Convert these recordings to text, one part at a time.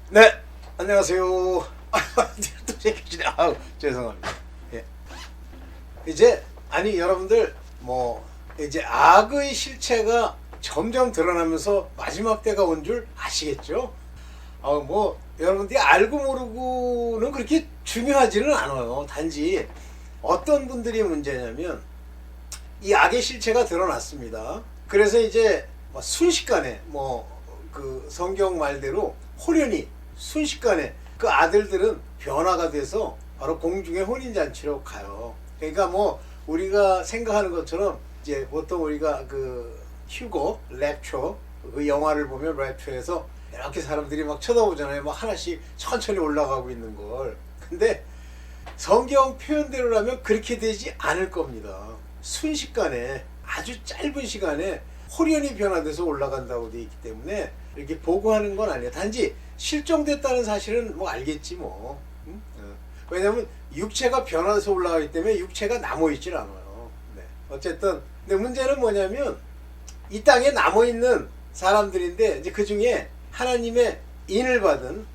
네, 안녕하세요. 또 제끼시네. 아우, 죄송합니다. 예. 이제 아니 여러분들 이제 악의 실체가 점점 드러나면서 마지막 때가 온 줄 아시겠죠? 여러분들이 알고 모르고는 그렇게 중요하지는 않아요. 단지 어떤 분들이 문제냐면 이 악의 실체가 드러났습니다. 그래서 이제 순식간에 그 성경 말대로 호련히 순식간에 그 아들들은 변화가 돼서 바로 공중의 혼인잔치로 가요. 그러니까 우리가 생각하는 것처럼 이제 보통 우리가 그 휴고 랩처 그 영화를 보면 랩처에서 이렇게 사람들이 막 쳐다보잖아요. 막 하나씩 천천히 올라가고 있는 걸. 근데 성경 표현대로라면 그렇게 되지 않을 겁니다. 순식간에 아주 짧은 시간에 호련히 변화돼서 올라간다고 되어 있기 때문에 이렇게 보고하는 건 아니에요. 단지 실종됐다는 사실은 알겠지 뭐. 응? 왜냐면 육체가 변화돼서 올라가기 때문에 육체가 남아있질 않아요. 네. 어쨌든 근데 문제는 뭐냐면 이 땅에 남아있는 사람들인데 이제 그 중에 하나님의 인을 받은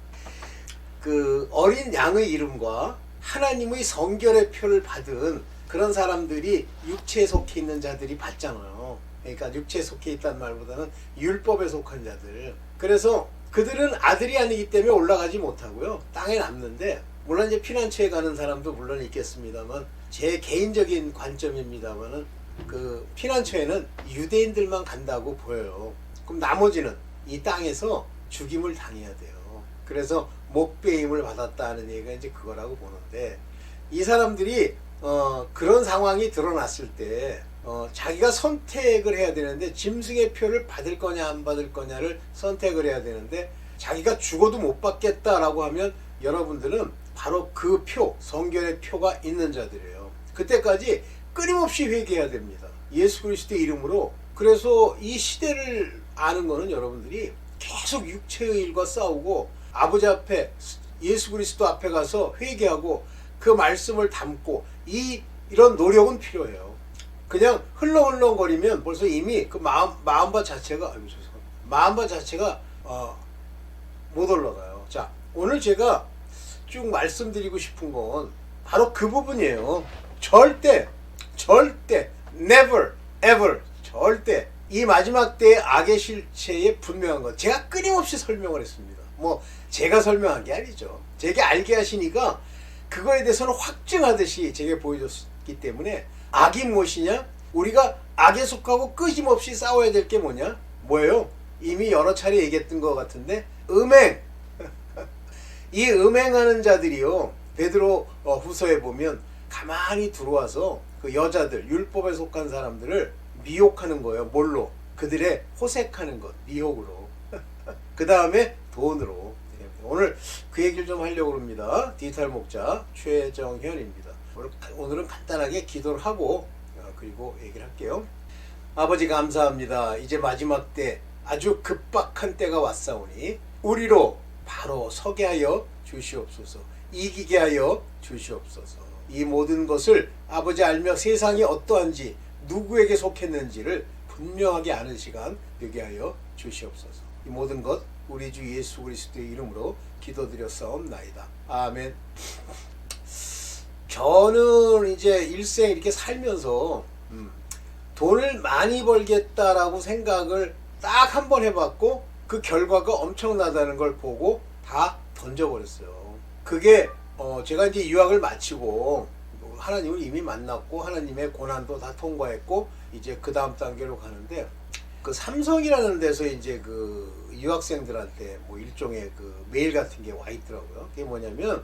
그 어린 양의 이름과 하나님의 성결의 표를 받은 그런 사람들이 육체에 속해 있는 자들이 받잖아요. 그러니까 육체에 속해 있다는 말보다는 율법에 속한 자들. 그래서 그들은 아들이 아니기 때문에 올라가지 못하고요. 땅에 남는데 물론 이제 피난처에 가는 사람도 물론 있겠습니다만 제 개인적인 관점입니다만은 그 피난처에는 유대인들만 간다고 보여요. 그럼 나머지는 이 땅에서 죽임을 당해야 돼요. 그래서 목배임을 받았다는 얘기가 이제 그거라고 보는데 이 사람들이 그런 상황이 드러났을 때 자기가 선택을 해야 되는데 짐승의 표를 받을 거냐 안 받을 거냐를 선택을 해야 되는데 자기가 죽어도 못 받겠다라고 하면 여러분들은 바로 그 표, 성결의 표가 있는 자들이에요. 그때까지 끊임없이 회개해야 됩니다. 예수 그리스도의 이름으로. 그래서 이 시대를 아는 거는 여러분들이 계속 육체의 일과 싸우고 아버지 앞에 예수 그리스도 앞에 가서 회개하고 그 말씀을 담고 이런 노력은 필요해요. 그냥 흘렁흘렁거리면 벌써 이미 그 마음밭 자체가 마음밭 자체가 못 올라가요. 자, 오늘 제가 쭉 말씀드리고 싶은 건 바로 그 부분이에요. 절대 never ever 절대 이 마지막 때의 악의 실체에 분명한 것 제가 끊임없이 설명을 했습니다. 제가 설명한 게 아니죠. 제게 알게 하시니까 그거에 대해서는 확증하듯이 제게 보여줬기 때문에 악이 무엇이냐? 우리가 악에 속하고 끊임없이 싸워야 될 게 뭐예요? 이미 여러 차례 얘기했던 것 같은데 음행. 이 음행하는 자들이요. 베드로 후서에 보면 가만히 들어와서 그 여자들 율법에 속한 사람들을 미혹하는 거예요. 뭘로? 그들의 호색하는 것, 미혹으로. 그 다음에 돈으로. 오늘 그 얘기를 좀 하려고 합니다. 디지털 목자 최정현입니다. 오늘은 간단하게 기도를 하고 그리고 얘기를 할게요. 아버지 감사합니다. 이제 마지막 때 아주 급박한 때가 왔사오니 우리로 바로 서게 하여 주시옵소서. 이기게 하여 주시옵소서. 이 모든 것을 아버지 알며 세상이 어떠한지 누구에게 속했는지를 분명하게 아는 시간 되게 하여 주시옵소서. 이 모든 것 우리 주 예수 그리스도의 이름으로 기도드렸사옵나이다. 아멘. 저는 이제 일생 이렇게 살면서 돈을 많이 벌겠다라고 생각을 딱 한 번 해봤고 그 결과가 엄청나다는 걸 보고 다 던져버렸어요. 그게 제가 이제 유학을 마치고 하나님을 이미 만났고 하나님의 고난도 다 통과했고 이제 그 다음 단계로 가는데 그 삼성이라는 데서 이제 그 유학생들한테 일종의 그 메일 같은 게 와 있더라고요. 그게 뭐냐면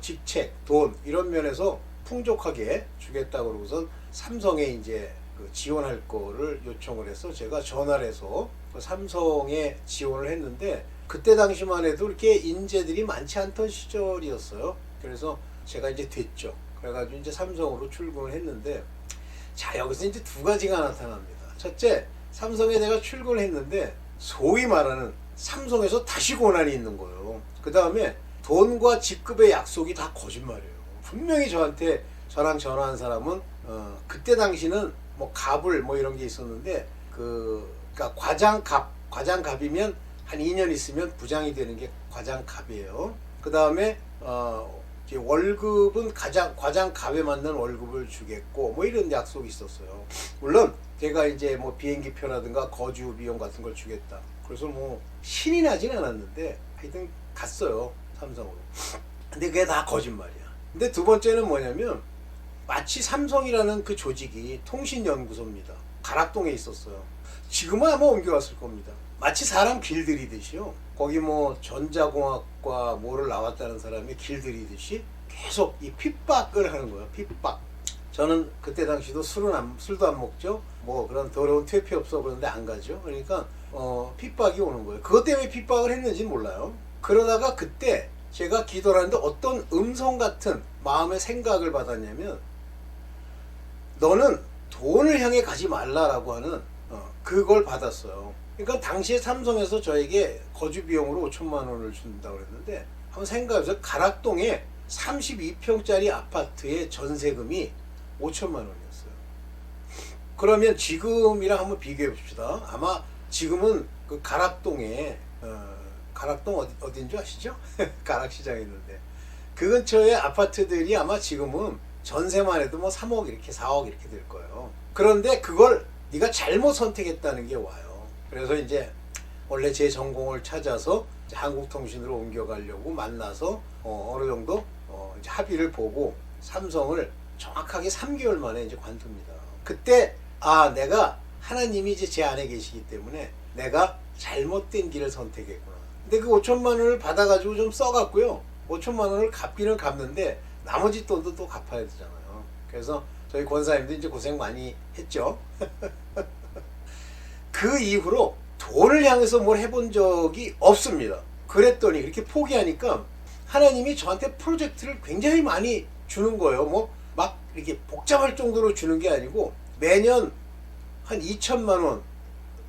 직책, 돈 이런 면에서 풍족하게 주겠다고 그러고선 삼성에 이제 그 지원할 거를 요청을 해서 제가 전화를 해서 그 삼성에 지원을 했는데 그때 당시만 해도 이렇게 인재들이 많지 않던 시절이었어요. 그래서 제가 이제 됐죠. 그래가지고 이제 삼성으로 출근을 했는데 자, 여기서 이제 두 가지가 나타납니다. 첫째, 삼성에 내가 출근을 했는데 소위 말하는 삼성에서 다시 고난이 있는 거예요. 그 다음에 돈과 직급의 약속이 다 거짓말이에요. 분명히 저랑 전화한 사람은 그때 당시는 갑을 이런 게 있었는데 그러니까 과장갑이면 한 2년 있으면 부장이 되는 게 과장갑이에요. 그 다음에 이제 월급은 과장갑에 맞는 월급을 주겠고 뭐 이런 약속이 있었어요. 물론 제가 이제 뭐 비행기표라든가 거주 비용 같은 걸 주겠다. 그래서 뭐 신이 나진 않았는데 하여튼 갔어요, 삼성으로. 근데 그게 다 거짓말이야. 근데 두 번째는 뭐냐면 마치 삼성이라는 그 조직이 통신연구소입니다. 가락동에 있었어요. 지금은 아마 옮겨왔을 겁니다. 마치 사람 길들이듯이요. 거기 뭐 전자공학과 뭐를 나왔다는 사람이 길들이듯이 계속 이 핍박을 하는 거예요. 핍박. 저는 그때 당시도 술도 안 먹죠. 뭐 그런 더러운 퇴폐 없어 그런데 안 가죠. 그러니까 핍박이 오는 거예요. 그것 때문에 핍박을 했는지는 몰라요. 그러다가 그때 제가 기도를 하는데 어떤 음성 같은 마음의 생각을 받았냐면 너는 돈을 향해 가지 말라라고 하는 그걸 받았어요. 그러니까 당시에 삼성에서 저에게 거주 비용으로 5천만 원을 준다고 그랬는데 한번 생각해보세요. 가락동에 32평짜리 아파트의 전세금이 5천만 원이었어요. 그러면 지금이랑 한번 비교해 봅시다. 아마 지금은 그 가락동에 가락동 어딘 줄 아시죠? 가락시장에 있는데 그 근처에 아파트들이 아마 지금은 전세만 해도 뭐 3억 이렇게 4억 이렇게 될 거예요. 그런데 그걸 네가 잘못 선택했다는 게 와요. 그래서 이제 원래 제 전공을 찾아서 이제 한국통신으로 옮겨가려고 만나서 어느 정도 이제 합의를 보고 삼성을 정확하게 3개월 만에 이제 관둡니다. 그때 내가 하나님이 이제 제 안에 계시기 때문에 내가 잘못된 길을 선택했구나. 근데 그 5천만 원을 받아가지고 좀 써갔고요. 5천만 원을 갚기는 갚는데 나머지 돈도 또 갚아야 되잖아요. 그래서 저희 권사님도 이제 고생 많이 했죠. 그 이후로 돈을 향해서 뭘 해본 적이 없습니다. 그랬더니 그렇게 포기하니까 하나님이 저한테 프로젝트를 굉장히 많이 주는 거예요. 뭐 막 이렇게 복잡할 정도로 주는 게 아니고 매년 한 2천만 원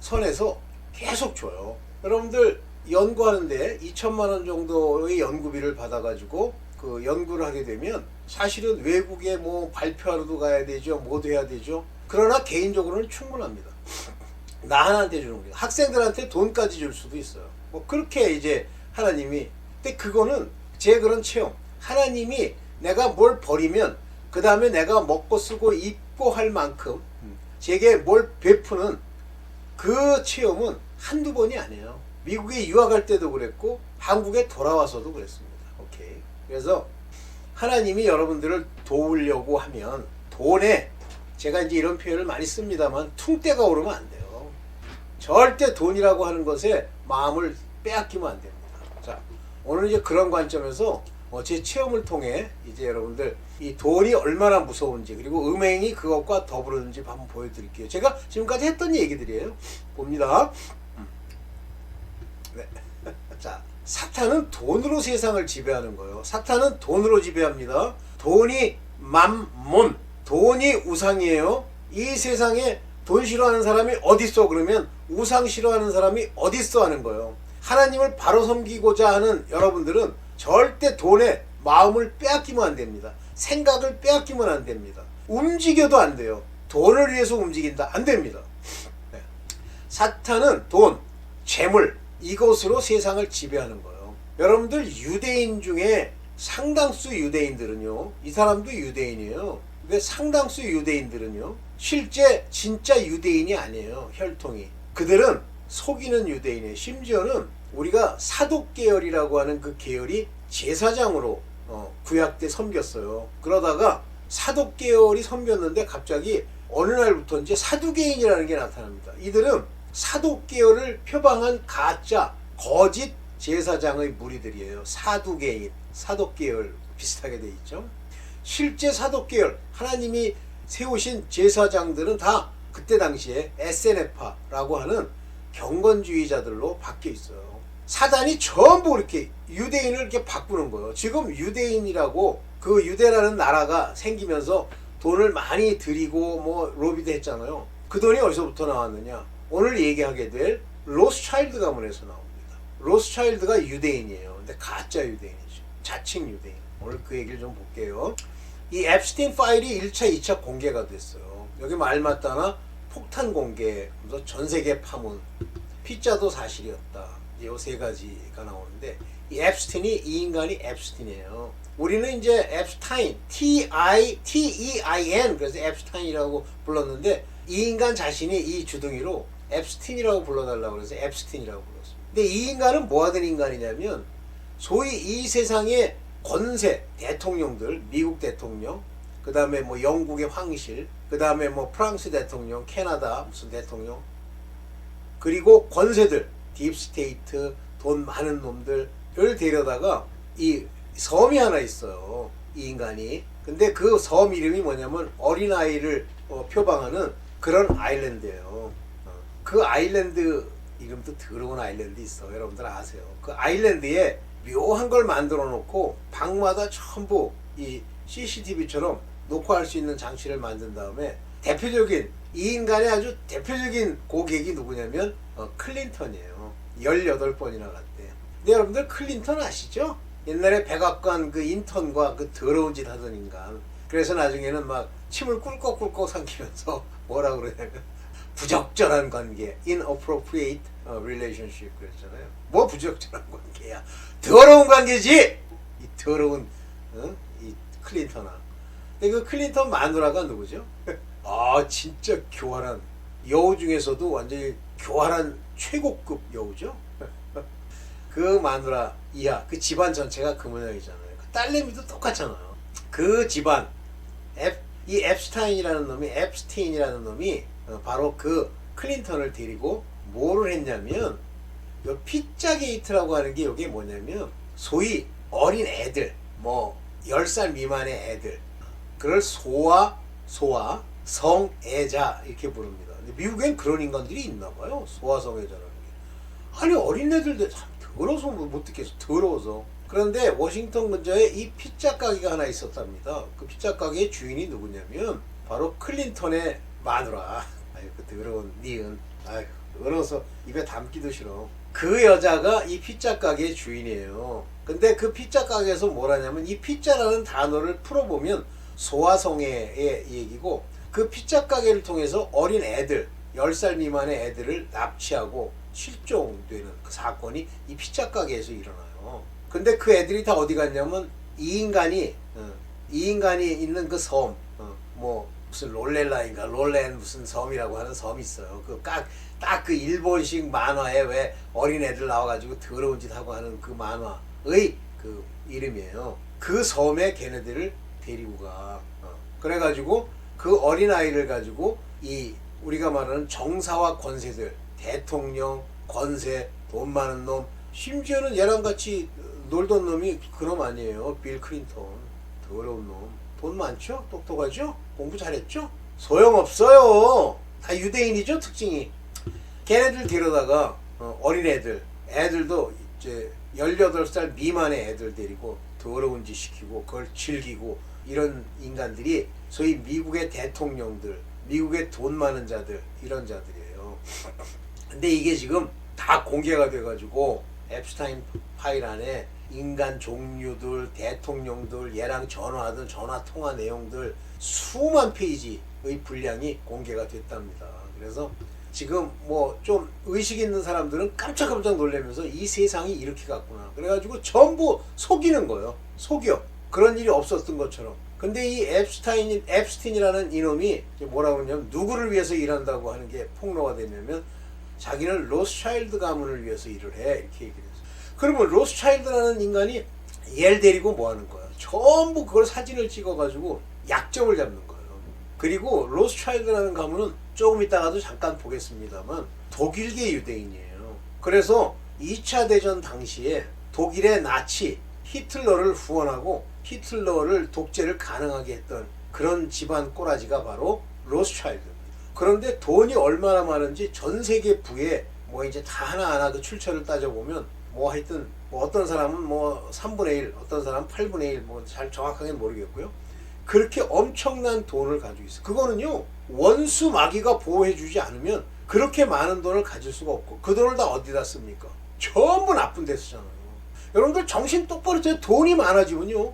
선에서 계속 줘요. 여러분들 연구하는데 2천만 원 정도의 연구비를 받아가지고 그 연구를 하게 되면 사실은 외국에 뭐 발표하러도 가야 되죠. 뭐도 해야 되죠. 그러나 개인적으로는 충분합니다. 나 하나한테 주는 거예요. 학생들한테 돈까지 줄 수도 있어요. 뭐 그렇게 이제 하나님이. 근데 그거는 제 그런 체험. 하나님이 내가 뭘 버리면 그 다음에 내가 먹고 쓰고 입고 할 만큼 제게 뭘 베푸는 그 체험은 한두 번이 아니에요. 미국에 유학할 때도 그랬고 한국에 돌아와서도 그랬습니다. 오케이. 그래서 하나님이 여러분들을 도우려고 하면 돈에 제가 이제 이런 표현을 많이 씁니다만 퉁대가 오르면 안 돼요. 절대 돈이라고 하는 것에 마음을 빼앗기면 안 됩니다. 자, 오늘 이제 그런 관점에서 제 체험을 통해 이제 여러분들 이 돈이 얼마나 무서운지 그리고 음행이 그것과 더불었는지 한번 보여드릴게요. 제가 지금까지 했던 얘기들이에요. 봅니다. 네. 자, 사탄은 돈으로 세상을 지배하는 거예요. 사탄은 돈으로 지배합니다. 돈이 맘몬, 돈이 우상이에요. 이 세상에 돈 싫어하는 사람이 어딨어? 그러면 우상 싫어하는 사람이 어딨어? 하는 거예요. 하나님을 바로 섬기고자 하는 여러분들은 절대 돈에 마음을 빼앗기면 안 됩니다. 생각을 빼앗기면 안 됩니다. 움직여도 안 돼요. 돈을 위해서 움직인다. 안 됩니다. 네. 사탄은 돈, 재물, 이것으로 세상을 지배하는 거예요. 여러분들 유대인 중에 상당수 유대인들은요. 이 사람도 유대인이에요. 근데 상당수 유대인들은요. 실제 진짜 유대인이 아니에요. 혈통이. 그들은 속이는 유대인이에요. 심지어는 우리가 사독 계열이라고 하는 그 계열이 제사장으로 구약 때 섬겼어요. 그러다가 사독 계열이 섬겼는데 갑자기 어느 날부터 이제 사두개인이라는 게 나타납니다. 이들은 사독 계열을 표방한 가짜 거짓 제사장의 무리들이에요. 사두개인, 사독 계열 비슷하게 돼 있죠. 실제 사독 계열 하나님이 세우신 제사장들은 다 그때 당시에 에세네파라고 하는 경건주의자들로 바뀌어 있어요. 사단이 전부 이렇게 유대인을 이렇게 바꾸는 거예요. 지금 유대인이라고 그 유대라는 나라가 생기면서 돈을 많이 들이고 뭐 로비도 했잖아요. 그 돈이 어디서부터 나왔느냐? 오늘 얘기하게 될 로스차일드 가문에서 나옵니다. 로스차일드가 유대인이에요. 근데 가짜 유대인이죠. 자칭 유대인. 오늘 그 얘기를 좀 볼게요. 이 앱스틴 파일이 1차, 2차 공개가 됐어요. 여기 말맞다나 폭탄 공개, 전 세계 파문, 피자도 사실이었다. 요 세 가지가 나오는데 이 앱스틴이 이 인간이 앱스틴이에요. 우리는 이제 앱스타인 T-E-I-N 그래서 앱스타인이라고 불렀는데 이 인간 자신이 이 주둥이로 앱스틴이라고 불러달라고 그래서 앱스틴이라고 불렀어요. 근데 이 인간은 뭐 하던 인간이냐면 소위 이 세상의 권세 대통령들 미국 대통령 그 다음에 뭐 영국의 황실 그 다음에 뭐 프랑스 대통령 캐나다 무슨 대통령 그리고 권세들 딥스테이트 돈 많은 놈들을 데려다가 이 섬이 하나 있어요. 이 인간이. 근데 그 섬 이름이 뭐냐면 어린아이를 표방하는 그런 아일랜드예요. 그 아일랜드 이름도 더러운 아일랜드 있어. 여러분들 아세요. 그 아일랜드에 묘한 걸 만들어 놓고 방마다 전부 이 CCTV처럼 녹화할 수 있는 장치를 만든 다음에 대표적인 이 인간의 아주 대표적인 고객이 누구냐면 클린턴이에요. 18번이나 갔대. 근데 여러분들 클린턴 아시죠? 옛날에 백악관 그 인턴과 그 더러운 짓 하던 인간. 그래서 나중에는 막 침을 꿀꺽꿀꺽 삼키면서 뭐라 그러냐면 부적절한 관계, inappropriate relationship 그랬잖아요. 뭐 부적절한 관계야? 더러운 관계지. 이 더러운 이 클린턴아. 근데 그 클린턴 마누라가 누구죠? 아 진짜 교활한 여우 중에서도 완전히 교활한 최고급 여우죠. 그 마누라 이하 그 집안 전체가 그 모양이잖아요. 그 딸내미도 똑같잖아요. 그 집안 이 앱스타인이라는 놈이 바로 그 클린턴을 데리고 뭐를 했냐면 요 피자 게이트라고 하는 게 이게 뭐냐면 소위 어린 애들 뭐 10살 미만의 애들 그걸 소아 성애자 이렇게 부릅니다. 근데 미국엔 그런 인간들이 있나 봐요. 소아 성애자라는 게. 아니 어린애들 참 더러워서 못 듣겠어. 더러워서. 그런데 워싱턴 근처에 이 피자 가게가 하나 있었답니다. 그 피자 가게의 주인이 누구냐면 바로 클린턴의 마누라. 아유 그 더러운 니은. 아유 더러워서 입에 담기도 싫어. 그 여자가 이 피자 가게의 주인이에요. 근데 그 피자 가게에서 뭘 하냐면 이 피자라는 단어를 풀어보면 소아성애의 얘기고 그 피자 가게를 통해서 어린 애들 10살 미만의 애들을 납치하고 실종되는 그 사건이 이 피자 가게에서 일어나요. 근데 그 애들이 다 어디 갔냐면 이 인간이 있는 그 섬, 뭐 무슨 롤렐라인가 롤렌 무슨 섬이라고 하는 섬이 있어요. 그 딱 그 일본식 만화에 왜 어린 애들 나와가지고 더러운 짓 하고 하는 그 만화의 그 이름이에요. 그 섬에 걔네들을 데리고 가. 그래가지고 그 어린 아이를 가지고 이 우리가 말하는 정사와 권세들 대통령, 권세, 돈 많은 놈 심지어는 얘랑 같이 놀던 놈이 그놈 아니에요. 빌 클린턴. 더러운 놈. 돈 많죠? 똑똑하죠? 공부 잘했죠? 소용없어요. 다 유대인이죠 특징이. 걔네들 데려다가 어린애들 애들도 이제 18살 미만의 애들 데리고 더러운 짓 시키고 그걸 즐기고 이런 인간들이 소위 미국의 대통령들 미국의 돈 많은 자들 이런 자들이에요. 근데 이게 지금 다 공개가 돼가지고 앱스타인 파일 안에 인간 종류들 대통령들 얘랑 전화하던 전화 통화 내용들 수만 페이지의 분량이 공개가 됐답니다. 그래서 지금 뭐 좀 의식 있는 사람들은 깜짝깜짝 놀라면서 이 세상이 이렇게 갔구나 그래가지고 전부 속이는 거예요. 속여 그런 일이 없었던 것처럼. 근데 이 앱스틴이라는 이놈이 뭐라고 하냐면 누구를 위해서 일한다고 하는 게 폭로가 되냐면 자기는 로스차일드 가문을 위해서 일을 해 이렇게 얘기를 했어요. 그러면 로스차일드라는 인간이 얘를 데리고 뭐 하는 거야? 전부 그걸 사진을 찍어가지고 약점을 잡는 거예요. 그리고 로스차일드라는 가문은 조금 있다가도 잠깐 보겠습니다만 독일계 유대인이에요. 그래서 2차 대전 당시에 독일의 나치 히틀러를 후원하고 히틀러를 독재를 가능하게 했던 그런 집안 꼬라지가 바로 로스차일드입니다. 그런데 돈이 얼마나 많은지 전 세계 부에 뭐 이제 다 하나하나 그 출처를 따져보면 뭐 하여튼 뭐 어떤 사람은 뭐 3분의 1 어떤 사람은 8분의 1 뭐 잘 정확하게 모르겠고요. 그렇게 엄청난 돈을 가지고 있어요. 그거는요 원수 마귀가 보호해주지 않으면 그렇게 많은 돈을 가질 수가 없고 그 돈을 다 어디다 씁니까? 전부 나쁜 데 쓰잖아요. 여러분들 정신 똑바로 차려. 돈이 많아지면요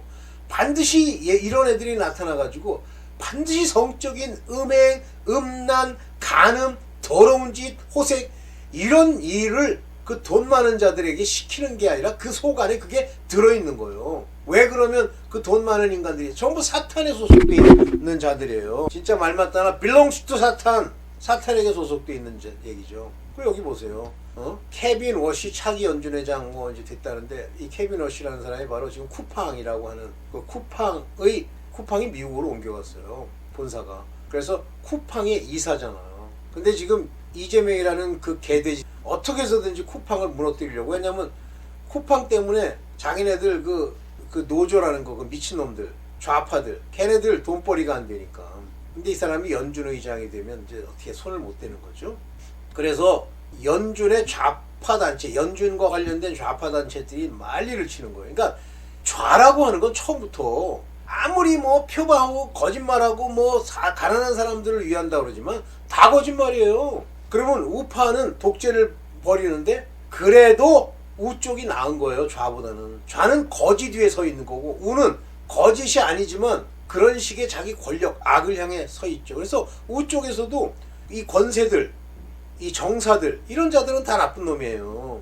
반드시 이런 애들이 나타나가지고 반드시 성적인 음행, 음란, 간음, 더러운 짓, 호색 이런 일을 그 돈 많은 자들에게 시키는 게 아니라 그 속 안에 그게 들어있는 거예요. 왜 그러면 그 돈 많은 인간들이 전부 사탄에 소속돼 있는 자들이에요. 진짜 말 맞다나 belongs to 사탄, 사탄에게 소속돼 있는 얘기죠. 그 여기 보세요. 케빈 워시 차기 연준회장 뭐 이제 됐다는데, 이 케빈 워시라는 사람이 바로 지금 쿠팡이라고 하는 그 쿠팡이 미국으로 옮겨갔어요, 본사가. 그래서 쿠팡의 이사잖아요. 근데 지금 이재명이라는 그 개돼지 어떻게 해서든지 쿠팡을 무너뜨리려고. 왜냐면 쿠팡 때문에 자기네들 그 노조라는 거, 그 미친놈들, 좌파들, 걔네들 돈벌이가 안 되니까. 근데 이 사람이 연준 의장이 되면 이제 어떻게 손을 못 대는 거죠. 그래서 연준의 좌파 단체, 연준과 관련된 좌파 단체들이 난리를 치는 거예요. 그러니까 좌라고 하는 건 처음부터 아무리 뭐 표방하고 거짓말하고 뭐 가난한 사람들을 위한다 그러지만 다 거짓말이에요. 그러면 우파는 독재를 벌이는데 그래도 우 쪽이 나은 거예요, 좌보다는. 좌는 거짓 위에 서 있는 거고 우는 거짓이 아니지만 그런 식의 자기 권력, 악을 향해 서 있죠. 그래서 우 쪽에서도 이 권세들, 이 정사들, 이런 자들은 다 나쁜 놈이에요.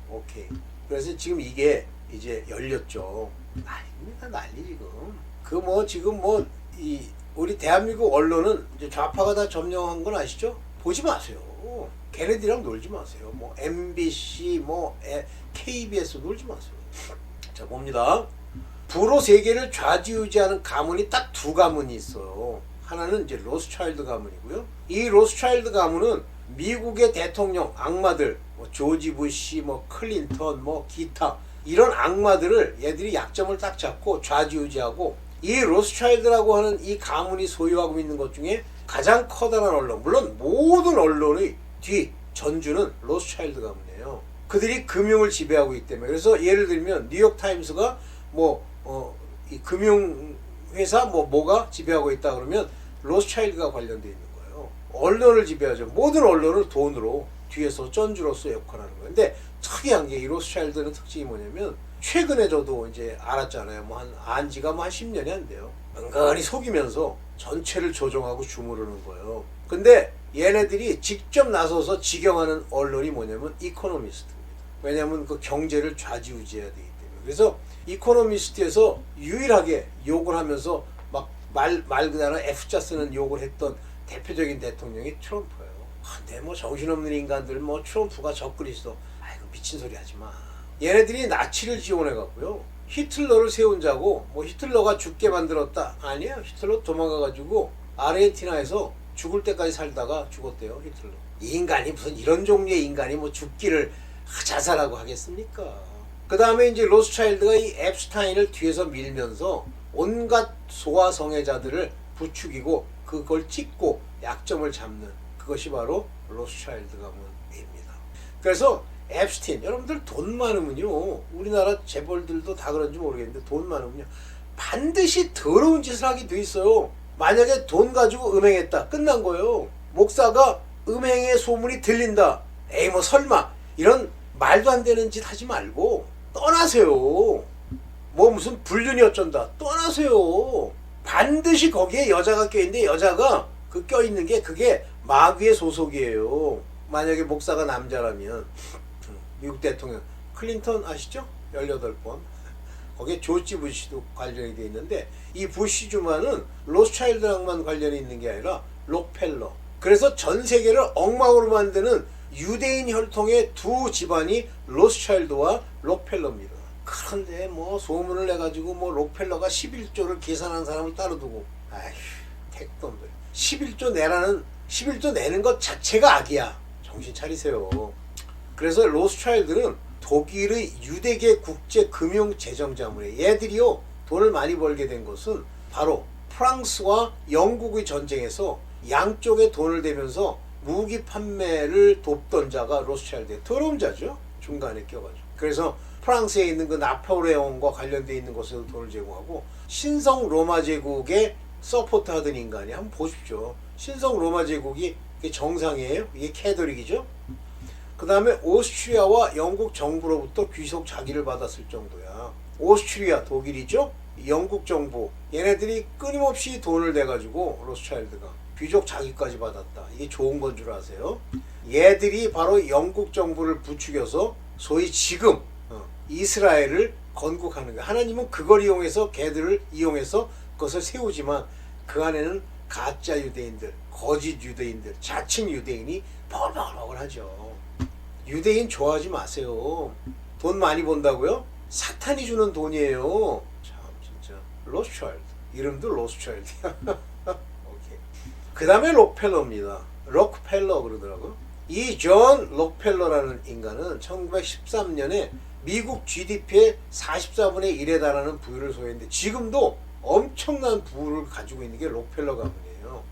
오케이. 그래서 지금 이게 이제 열렸죠. 난리입니다, 난리 지금. 지금 이 우리 대한민국 언론은 이제 좌파가 다 점령한 건 아시죠? 보지 마세요. 걔네들이랑 놀지 마세요. 뭐 MBC, KBS 놀지 마세요. 자, 봅니다. 불호 세계를 좌지우지하는 가문이 딱 두 가문이 있어요. 하나는 이제 로스차일드 가문이고요. 이 로스차일드 가문은 미국의 대통령 악마들, 조지 부시, 클린턴, 기타 이런 악마들을 얘들이 약점을 딱 잡고 좌지우지하고, 이 로스차일드라고 하는 이 가문이 소유하고 있는 것 중에 가장 커다란 언론, 물론 모든 언론의 뒤 전주는 로스차일드 가문이에요. 그들이 금융을 지배하고 있기 때문에. 그래서 예를 들면 뉴욕타임스가 이 금융회사 뭐가 지배하고 있다 그러면 로스차일드가 관련되어 있는 거예요. 언론을 지배하죠. 모든 언론을 돈으로 뒤에서 전주로서 역할하는 거예요. 근데 특이한 게 이 로스차일드는 특징이 뭐냐면, 최근에 저도 이제 알았잖아요. 안 지가 한 10년이 안 돼요. 은근히 속이면서 전체를 조종하고 주무르는 거예요. 근데 얘네들이 직접 나서서 직영하는 언론이 뭐냐면 이코노미스트입니다. 왜냐하면 그 경제를 좌지우지해야 되기 때문에. 그래서 이코노미스트에서 유일하게 욕을 하면서 말 그대로 F자 쓰는 욕을 했던 대표적인 대통령이 트럼프예요. 근데 정신없는 인간들 트럼프가 적그리스도, 아이고 미친 소리 하지 마. 얘네들이 나치를 지원해 갖고요, 히틀러를 세운 자고, 히틀러가 죽게 만들었다. 아니에요. 히틀러 도망가가지고 아르헨티나에서 죽을 때까지 살다가 죽었대요, 히틀러. 이 인간이 무슨 이런 종류의 인간이 죽기를 자살하고 하겠습니까? 그 다음에 이제 로스차일드가 이 앱스타인을 뒤에서 밀면서 온갖 소아성애자들을 부추기고 그걸 찍고 약점을 잡는, 그것이 바로 로스차일드 가문입니다. 그래서 앱스틴, 여러분들 돈 많으면요, 우리나라 재벌들도 다 그런지 모르겠는데 돈 많으면요 반드시 더러운 짓을 하게 돼 있어요. 만약에 돈 가지고 음행했다, 끝난 거예요. 목사가 음행의 소문이 들린다, 에이 설마, 이런 말도 안 되는 짓 하지 말고 떠나세요. 무슨 불륜이 어쩐다, 떠나세요. 반드시 거기에 여자가 껴있는데, 여자가 껴있는 게 그게 마귀의 소속이에요. 만약에 목사가 남자라면. 미국 대통령 클린턴 아시죠? 18번. 거기에 조지 부시도 관련이 돼 있는데, 이 부시 주만은 로스차일드랑만 관련이 있는 게 아니라 록펠러. 그래서 전 세계를 엉망으로 만드는 유대인 혈통의 두 집안이 로스차일드와 록펠러입니다. 그런데 소문을 내가지고 록펠러가 11조를 계산한 사람을 따로 두고, 아휴, 택돈들. 11조 내는 것 자체가 악이야. 정신 차리세요. 그래서 로스차일드는 독일의 유대계 국제금융재정자문이에요. 얘들이요, 돈을 많이 벌게 된 것은 바로 프랑스와 영국의 전쟁에서 양쪽에 돈을 대면서 무기 판매를 돕던 자가 로스차일드의 더러운 자죠. 중간에 껴가지고. 그래서 프랑스에 있는 그 나폴레옹과 관련되어 있는 곳에도 돈을 제공하고, 신성 로마 제국에 서포트하던 인간이, 한번 보십시오. 신성 로마 제국이 정상이에요. 이게 캐톨릭이죠. 그 다음에 오스트리아와 영국 정부로부터 귀속 자기를 받았을 정도야. 오스트리아, 독일이죠. 영국 정부, 얘네들이 끊임없이 돈을 내가지고 로스차일드가 귀족 자기까지 받았다. 이게 좋은 건 줄 아세요? 얘들이 바로 영국 정부를 부추겨서 소위 지금 이스라엘을 건국하는 거야. 하나님은 그걸 이용해서 걔들을 이용해서 그것을 세우지만 그 안에는 가짜 유대인들, 거짓 유대인들, 자칭 유대인이 버글버글 하죠. 유대인 좋아하지 마세요. 돈 많이 번다고요? 사탄이 주는 돈이에요. 참 진짜. 로스차일드. 이름도 로스차일드야. 오케이. 그 다음에 록펠러입니다. 록펠러 그러더라고요. 이 존 록펠러라는 인간은 1913년에 미국 GDP의 44분의 1에 달하는 부유를 소유했는데 지금도 엄청난 부를 가지고 있는 게 록펠러 가문이에요.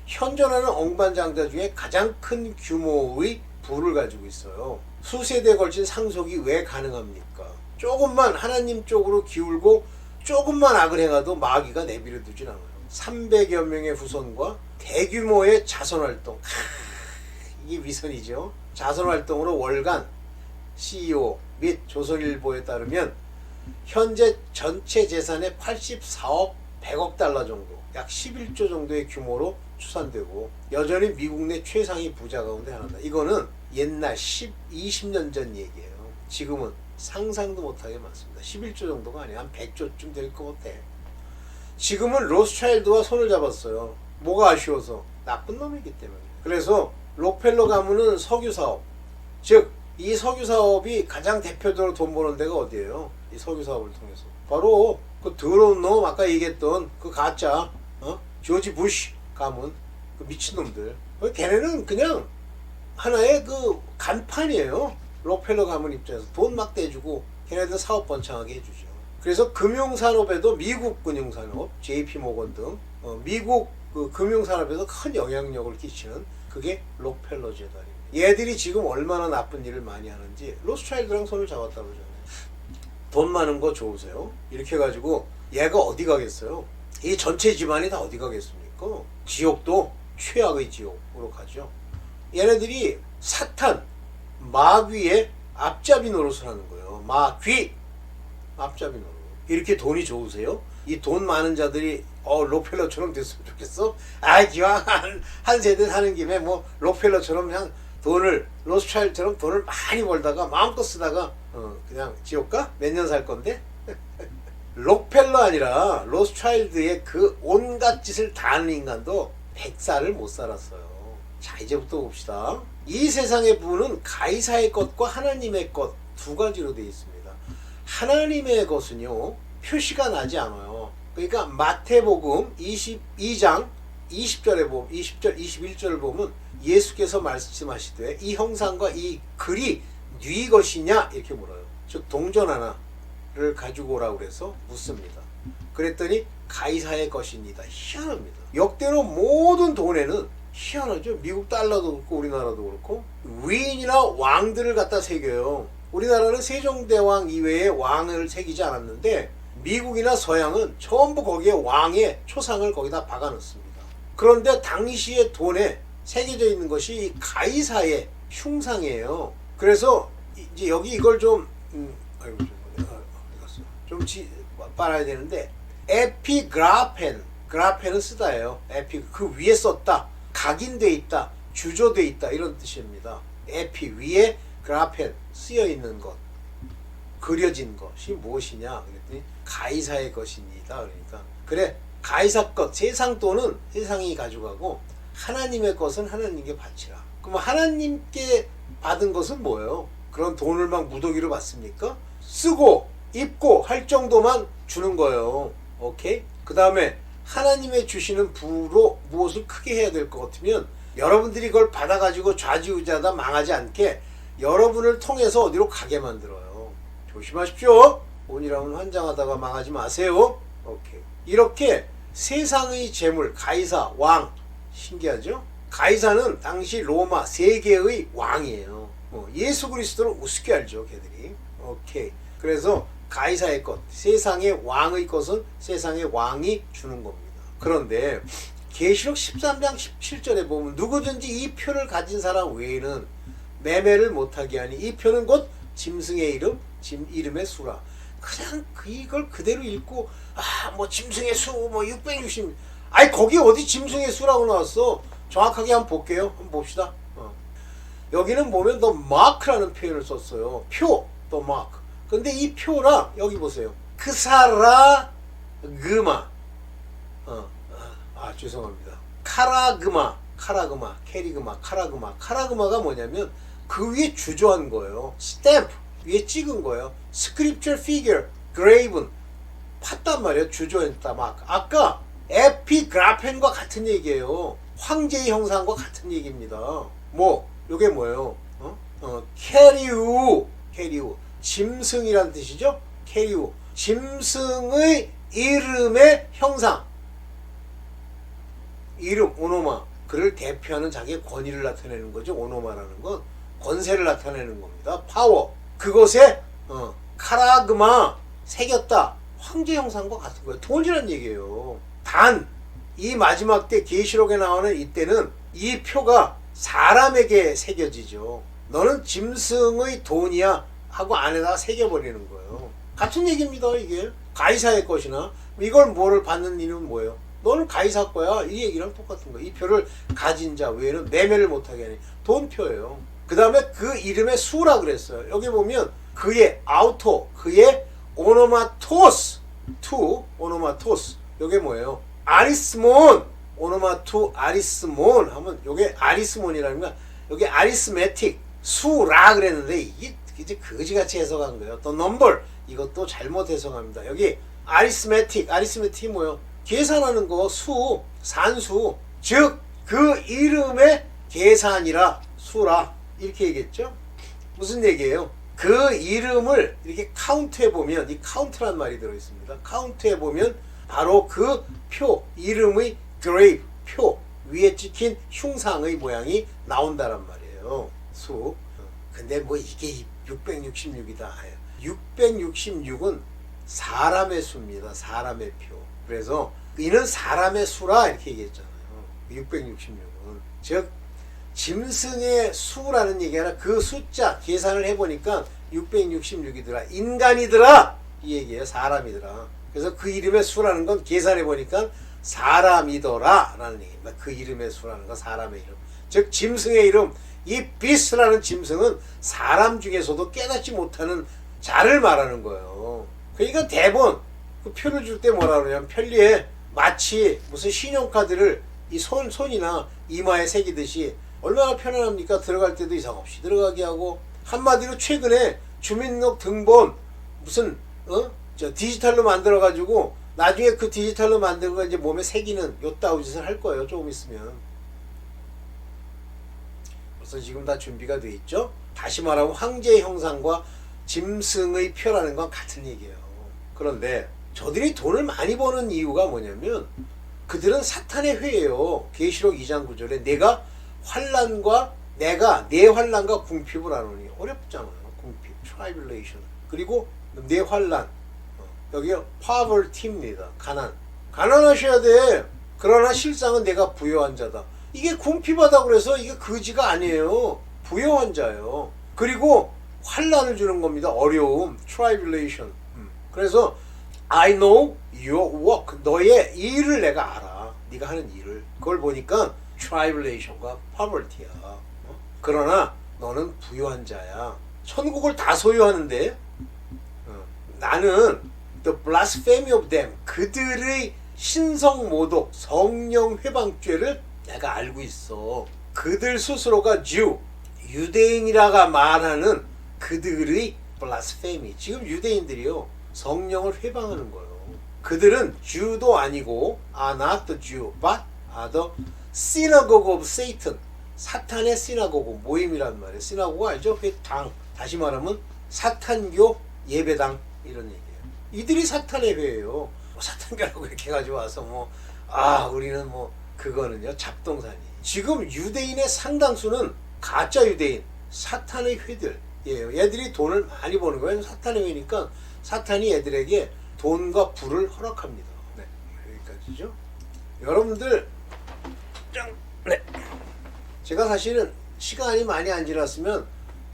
현존하는 억만장자 중에 가장 큰 규모의 부를 가지고 있어요. 수세대에 걸친 상속이 왜 가능합니까? 조금만 하나님 쪽으로 기울고 조금만 악을 행해도 마귀가 내버려 두진 않아요. 300여 명의 후손과 대규모의 자선활동. 이게 위선이죠. 자선활동으로 월간 CEO 및 조선일보에 따르면 현재 전체 재산의 84억 100억 달러 정도, 약 11조 정도의 규모로 추산되고 여전히 미국 내 최상위 부자 가운데 하나다. 이거는 옛날 20년 전 얘기예요. 지금은 상상도 못하게 많습니다. 11조 정도가 아니야. 한 100조쯤 될 것 같아. 지금은 로스차일드와 손을 잡았어요. 뭐가 아쉬워서? 나쁜 놈이기 때문에. 그래서 록펠러 가문은 석유 사업, 즉 이 석유 사업이 가장 대표적으로 돈 버는 데가 어디예요? 이 석유 사업을 통해서 바로 그 더러운 놈, 아까 얘기했던 그 가짜 조지 부시 가문, 그 미친놈들. 걔네는 그냥 하나의 그 간판이에요. 록펠러 가문 입장에서 돈 막 떼주고 걔네들 사업 번창하게 해주죠. 그래서 금융산업에도 미국 금융산업, JP모건 등 미국 그 금융산업에서 큰 영향력을 끼치는 그게 록펠러 재단입니다. 얘들이 지금 얼마나 나쁜 일을 많이 하는지 로스차일드랑 손을 잡았다고 그러잖아요. 돈 많은 거 좋으세요? 이렇게 해가지고 얘가 어디 가겠어요? 이 전체 집안이 다 어디 가겠습니까? 지옥도 최악의 지옥으로 가죠. 얘네들이 사탄, 마귀의 앞잡이 노릇을 하는 거예요. 마귀! 앞잡이 노릇. 이렇게 돈이 좋으세요? 이 돈 많은 자들이 록펠러처럼 됐으면 좋겠어? 기왕 한 세대 사는 김에 뭐 록펠러처럼 그냥 돈을, 로스차일드처럼 돈을 많이 벌다가 마음껏 쓰다가 그냥 지옥 가? 몇 년 살 건데? 록펠러 아니라 로스차일드의 그 온갖 짓을 다 하는 인간도 100살을 못 살았어요. 자, 이제부터 봅시다. 이 세상의 부는 가이사의 것과 하나님의 것 두 가지로 되어 있습니다. 하나님의 것은요, 표시가 나지 않아요. 그러니까 마태복음 22장 20절에 보면, 20절, 21절을 보면 예수께서 말씀하시되 이 형상과 이 글이 네 것이냐 이렇게 물어요. 즉 동전 하나를 가지고 오라고 그래서 묻습니다. 그랬더니 가이사의 것입니다. 희한합니다. 역대로 모든 돈에는 희한하죠. 미국 달러도 그렇고 우리나라도 그렇고 위인이나 왕들을 갖다 새겨요. 우리나라는 세종대왕 이외에 왕을 새기지 않았는데 미국이나 서양은 전부 거기에 왕의 초상을 거기다 박아 넣습니다. 그런데 당시의 돈에 새겨져 있는 것이 이 가이사의 흉상이에요. 그래서 이제 여기 이걸 좀 빨아야 되는데 에피그라펜, 그라펜은 쓰다예요. 에피 그 위에 썼다, 각인돼 있다, 주조돼 있다 이런 뜻입니다. 에피 위에 그라펜 쓰여 있는 것, 그려진 것이 무엇이냐 그랬더니 가이사의 것입니다. 그러니까 그래 가이사 것, 세상 돈은 세상이 가져가고 하나님의 것은 하나님께 바치라. 그럼 하나님께 받은 것은 뭐예요? 그런 돈을 막 무더기로 받습니까? 쓰고 입고 할 정도만 주는 거예요. 오케이? 그 다음에 하나님의 주시는 부로 무엇을 크게 해야 될 것 같으면 여러분들이 그걸 받아가지고 좌지우지하다 망하지 않게 여러분을 통해서 어디로 가게 만들어요. 조심하십시오. 온이라면 환장하다가 망하지 마세요. 오케이. 이렇게 세상의 재물, 가이사, 왕, 신기하죠? 가이사는 당시 로마 세계의 왕이에요. 예수 그리스도를 우습게 알죠, 걔들이. 오케이. 그래서 가이사의 것, 세상의 왕의 것은 세상의 왕이 주는 겁니다. 그런데 계시록 13장 17절에 보면 누구든지 이 표를 가진 사람 외에는 매매를 못하게 하니 이 표는 곧 짐승의 이름, 짐 이름의 수라. 그냥 이걸 그대로 읽고 뭐 짐승의 수 뭐 660. 거기 어디 짐승의 수라고 나왔어? 정확하게 한번 볼게요. 한번 봅시다. 여기는 보면 the mark라는 표현을 썼어요. 표, the mark. 근데 이 표랑 여기 보세요. 크사라그마. 죄송합니다. 카라그마, 캐리그마, 카라그마가 뭐냐면 그 위에 주조한 거예요. 스탬프 위에 찍은 거예요. scripture figure, graven 팠단 말이에요. 주조했다 막. 아까 에피그라펜과 같은 얘기예요. 황제의 형상과 같은 얘기입니다. 뭐 요게 뭐예요? 캐리우 짐승이란 뜻이죠. 캐리우 짐승의 이름의 형상, 이름 오노마, 그를 대표하는 자기의 권위를 나타내는 거죠. 오노마라는 건 권세를 나타내는 겁니다. 파워. 그것에 카라그마 새겼다. 황제 형상과 같은 거예요. 돈이란 얘기예요. 단 이 마지막 때 계시록에 나오는 이때는 이 표가 사람에게 새겨지죠. 너는 짐승의 돈이야 하고 안에다가 새겨버리는 거예요. 같은 얘기입니다. 이게 가이사의 것이나 이걸 뭐를 받는 이유는 뭐예요? 너는 가이사 거야. 이 얘기랑 똑같은 거예요. 이 표를 가진 자 외에는 매매를 못하게 하니 돈표예요. 그 다음에 그 이름의 수라 그랬어요. 여기 보면 그의 아우토, 그의 오노마토스, 오노마토스. 요게 뭐예요? 아리스몬, 오노마투 아리스몬 하면 요게 아리스몬이라는 거야. 요게 아리스메틱 수라 그랬는데 이게 이제 거지같이 해석한 거예요. 또 넘버 이것도 잘못 해석합니다. 여기 아리스메틱이 뭐예요? 계산하는 거, 수, 산수, 즉 그 이름의 계산이라 수라 이렇게 얘기했죠. 무슨 얘기예요? 그 이름을 이렇게 카운트해 보면, 이 카운트란 말이 들어 있습니다. 카운트해 보면 바로 그 표, 이름의 grave, 표 위에 찍힌 흉상의 모양이 나온다란 말이에요. 수. 근데 뭐 이게 666이다. 666은 사람의 수입니다. 사람의 표. 그래서 이는 사람의 수라 이렇게 얘기했잖아요. 666은. 즉 짐승의 수라는 얘기 아니라 그 숫자 계산을 해보니까 666이더라. 인간이더라. 이 얘기예요. 사람이더라. 그래서 그 이름의 수라는 건 계산해보니까 사람이더라 라는 얘기입니다. 그 이름의 수라는 건 사람의 이름. 즉 짐승의 이름, 이 비스라는 짐승은 사람 중에서도 깨닫지 못하는 자를 말하는 거예요. 그러니까 대본 그 표를 줄 때 뭐라 그러냐면 편리에 마치 무슨 신용카드를 이 손이나 이마에 새기듯이 얼마나 편안합니까? 들어갈 때도 이상 없이 들어가게 하고, 한마디로 최근에 주민등록 등본 무슨 디지털로 만들어 가지고 나중에 그 디지털로 만든 거 이제 몸에 새기는 요따우 짓을 할 거예요. 조금 있으면. 벌써 지금 다 준비가 돼 있죠. 다시 말하면 황제의 형상과 짐승의 표라는 건 같은 얘기예요. 그런데 저들이 돈을 많이 버는 이유가 뭐냐면 그들은 사탄의 회예요. 계시록 2장 9절에 내가 환난과 내 환난과 궁핍을 하노니. 어렵잖아요. 궁핍, 트라이블레이션. 그리고 내 환난, 여기요 poverty입니다. 가난하셔야 돼. 그러나 실상은 내가 부요한 자다. 이게 궁핍하다 그래서 이게 거지가 아니에요. 부요한 자예요. 그리고 환난을 주는 겁니다. 어려움, tribulation. 그래서 I know your work. 너의 일을 내가 알아. 네가 하는 일을. 그걸 보니까 tribulation과 poverty야. 그러나 너는 부요한 자야. 천국을 다 소유하는데 나는 the blasphemy of them. 그들의 신성모독, 성령 회방죄를 내가 알고 있어. 그들 스스로가 유대인이라가 말하는 그들의 blasphemy. 지금 유대인들이요 성령을 회방하는 거예요. 그들은 Jew도 아니고 are not the Jew but are the synagogue of Satan. 사탄의 시나고그 모임이란 말이에요. 시나고그 알죠? 당. 다시 말하면 사탄교 예배당 이런 얘기예요. 이들이 사탄의 회예요. 사탄교라고 이렇게 가지고 와서 우리는 그거는요 잡동사니. 지금 유대인의 상당수는 가짜 유대인, 사탄의 회들이에요. 얘들이 돈을 많이 버는 거예요. 사탄의 회니까 사탄이 얘들에게 돈과 부를 허락합니다. 네, 여기까지죠. 여러분들, 네. 제가 사실은 시간이 많이 안 지났으면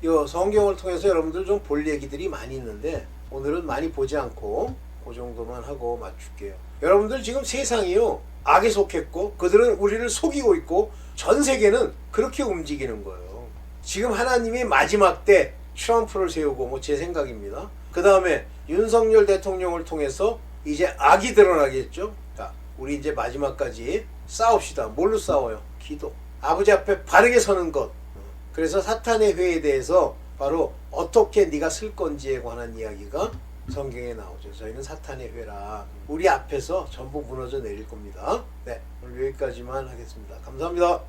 이 성경을 통해서 여러분들 좀 볼 얘기들이 많이 있는데 오늘은 많이 보지 않고 그 정도만 하고 맞출게요. 여러분들 지금 세상이요 악에 속했고 그들은 우리를 속이고 있고 전 세계는 그렇게 움직이는 거예요. 지금 하나님이 마지막 때 트럼프를 세우고 뭐 제 생각입니다. 그 다음에 윤석열 대통령을 통해서 이제 악이 드러나겠죠. 자, 우리 이제 마지막까지 싸웁시다. 뭘로 싸워요? 기도. 아버지 앞에 바르게 서는 것. 그래서 사탄의 회에 대해서 바로 어떻게 네가 쓸 건지에 관한 이야기가 성경에 나오죠. 저희는 사탄의 회라 우리 앞에서 전부 무너져 내릴 겁니다. 네, 오늘 여기까지만 하겠습니다. 감사합니다.